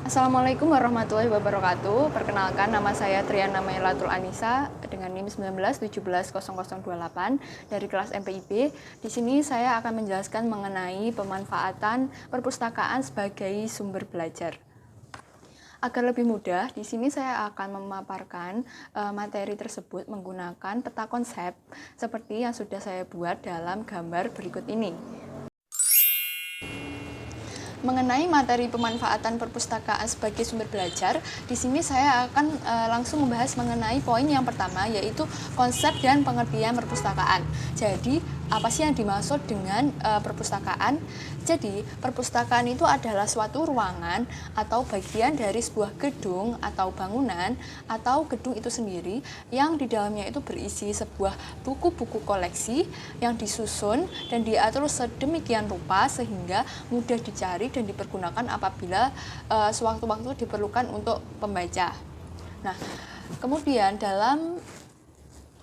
Assalamualaikum warahmatullahi wabarakatuh. Perkenalkan, nama saya Triana Mailatul Anisa dengan NIM 19170028 dari kelas MPIB. Di sini saya akan menjelaskan mengenai pemanfaatan perpustakaan sebagai sumber belajar. Agar lebih mudah, di sini saya akan memaparkan materi tersebut menggunakan peta konsep seperti yang sudah saya buat dalam gambar berikut ini. Mengenai materi pemanfaatan perpustakaan sebagai sumber belajar, di sini saya akan langsung membahas mengenai poin yang pertama, yaitu konsep dan pengertian perpustakaan. Jadi, apa sih yang dimaksud dengan perpustakaan? Jadi, perpustakaan itu adalah suatu ruangan atau bagian dari sebuah gedung atau bangunan atau gedung itu sendiri yang di dalamnya itu berisi sebuah buku-buku koleksi yang disusun dan diatur sedemikian rupa sehingga mudah dicari dan dipergunakan apabila sewaktu-waktu diperlukan untuk pembaca. Nah, kemudian dalam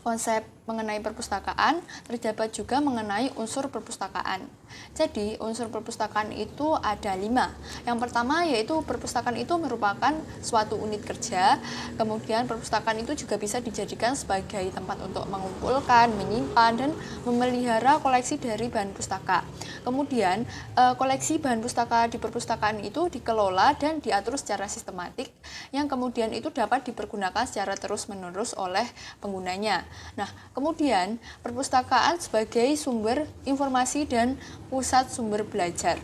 konsep mengenai perpustakaan terdapat juga mengenai unsur perpustakaan. Jadi unsur perpustakaan itu ada 5. Yang pertama yaitu perpustakaan itu merupakan suatu unit kerja. Kemudian perpustakaan itu juga bisa dijadikan sebagai tempat untuk mengumpulkan, menyimpan, dan memelihara koleksi dari bahan pustaka. Kemudian koleksi bahan pustaka di perpustakaan itu dikelola dan diatur secara sistematik yang kemudian itu dapat dipergunakan secara terus-menerus oleh penggunanya. Nah, kemudian perpustakaan sebagai sumber informasi dan pusat sumber belajar.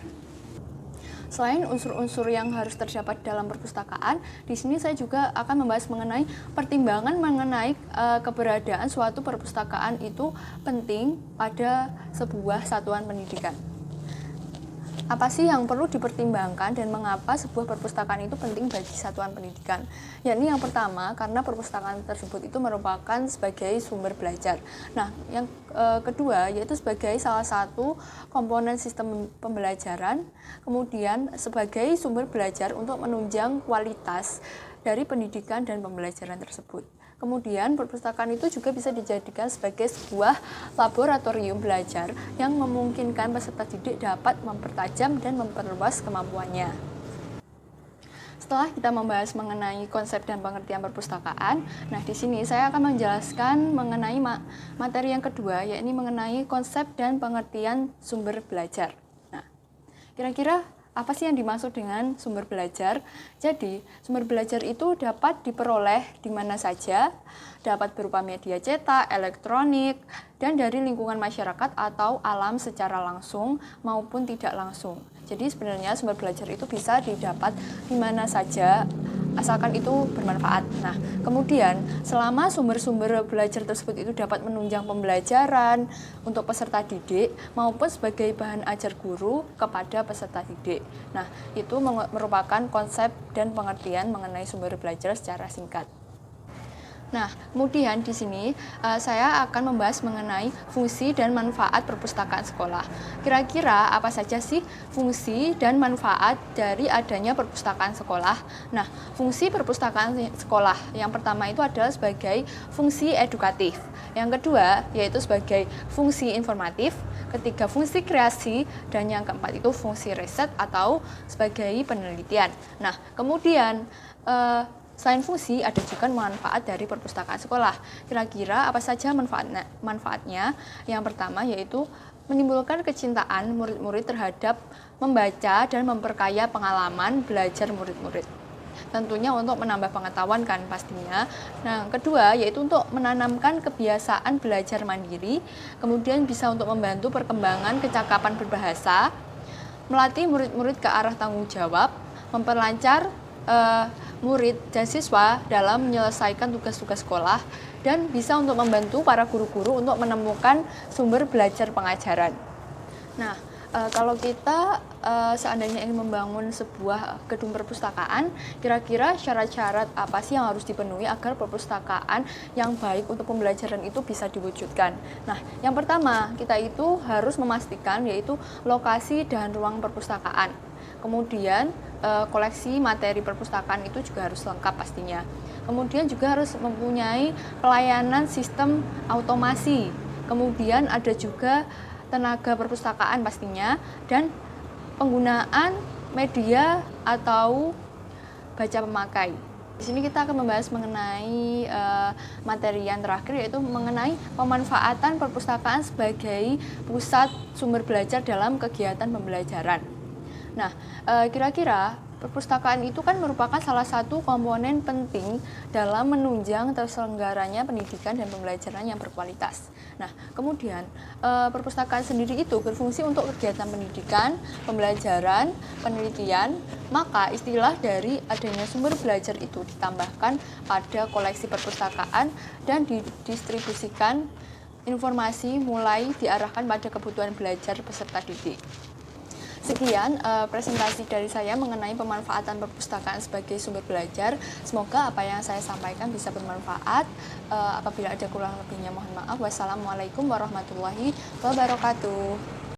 Selain unsur-unsur yang harus terdapat dalam perpustakaan, di sini saya juga akan membahas mengenai pertimbangan mengenai keberadaan suatu perpustakaan itu penting pada sebuah satuan pendidikan. Apa sih yang perlu dipertimbangkan dan mengapa sebuah perpustakaan itu penting bagi satuan pendidikan? Yakni yang pertama, karena perpustakaan tersebut itu merupakan sebagai sumber belajar. Nah, yang kedua yaitu sebagai salah satu komponen sistem pembelajaran, kemudian sebagai sumber belajar untuk menunjang kualitas dari pendidikan dan pembelajaran tersebut. Kemudian perpustakaan itu juga bisa dijadikan sebagai sebuah laboratorium belajar yang memungkinkan peserta didik dapat mempertajam dan memperluas kemampuannya. Setelah kita membahas mengenai konsep dan pengertian perpustakaan, nah di sini saya akan menjelaskan mengenai materi yang kedua, yakni mengenai konsep dan pengertian sumber belajar. Nah, kira-kira apa sih yang dimaksud dengan sumber belajar? Jadi, sumber belajar itu dapat diperoleh di mana saja, dapat berupa media cetak, elektronik, dan dari lingkungan masyarakat atau alam secara langsung maupun tidak langsung. Jadi sebenarnya sumber belajar itu bisa didapat di mana saja, asalkan itu bermanfaat. Nah, kemudian selama sumber-sumber belajar tersebut itu dapat menunjang pembelajaran untuk peserta didik maupun sebagai bahan ajar guru kepada peserta didik. Nah, itu merupakan konsep dan pengertian mengenai sumber belajar secara singkat. Nah, kemudian di sini saya akan membahas mengenai fungsi dan manfaat perpustakaan sekolah. Kira-kira apa saja sih fungsi dan manfaat dari adanya perpustakaan sekolah? Nah, fungsi perpustakaan sekolah yang pertama itu adalah sebagai fungsi edukatif. Yang kedua yaitu sebagai fungsi informatif, ketiga fungsi kreasi, dan yang keempat itu fungsi riset atau sebagai penelitian. Nah, kemudian selain fungsi, ada juga manfaat dari perpustakaan sekolah. Kira-kira apa saja manfaatnya? Yang pertama yaitu menimbulkan kecintaan murid-murid terhadap membaca dan memperkaya pengalaman belajar murid-murid. Tentunya untuk menambah pengetahuan kan pastinya. Nah, kedua yaitu untuk menanamkan kebiasaan belajar mandiri, kemudian bisa untuk membantu perkembangan kecakapan berbahasa, melatih murid-murid ke arah tanggung jawab, memperlancar murid dan siswa dalam menyelesaikan tugas-tugas sekolah, dan bisa untuk membantu para guru-guru untuk menemukan sumber belajar pengajaran. Nah, kalau kita seandainya ingin membangun sebuah gedung perpustakaan, kira-kira syarat-syarat apa sih yang harus dipenuhi agar perpustakaan yang baik untuk pembelajaran itu bisa diwujudkan? Nah, yang pertama, kita itu harus memastikan yaitu lokasi dan ruang perpustakaan. Kemudian koleksi materi perpustakaan itu juga harus lengkap pastinya. Kemudian juga harus mempunyai pelayanan sistem automasi. Kemudian ada juga tenaga perpustakaan pastinya, dan penggunaan media atau baca pemakai. Di sini kita akan membahas mengenai materi yang terakhir, yaitu mengenai pemanfaatan perpustakaan sebagai pusat sumber belajar dalam kegiatan pembelajaran. Nah, kira-kira perpustakaan itu kan merupakan salah satu komponen penting dalam menunjang terselenggaranya pendidikan dan pembelajaran yang berkualitas. Nah, kemudian perpustakaan sendiri itu berfungsi untuk kegiatan pendidikan, pembelajaran, penelitian. Maka istilah dari adanya sumber belajar itu ditambahkan pada koleksi perpustakaan dan didistribusikan informasi mulai diarahkan pada kebutuhan belajar peserta didik. Sekian presentasi dari saya mengenai pemanfaatan perpustakaan sebagai sumber belajar. Semoga apa yang saya sampaikan bisa bermanfaat. Apabila ada kurang lebihnya mohon maaf. Wassalamualaikum warahmatullahi wabarakatuh.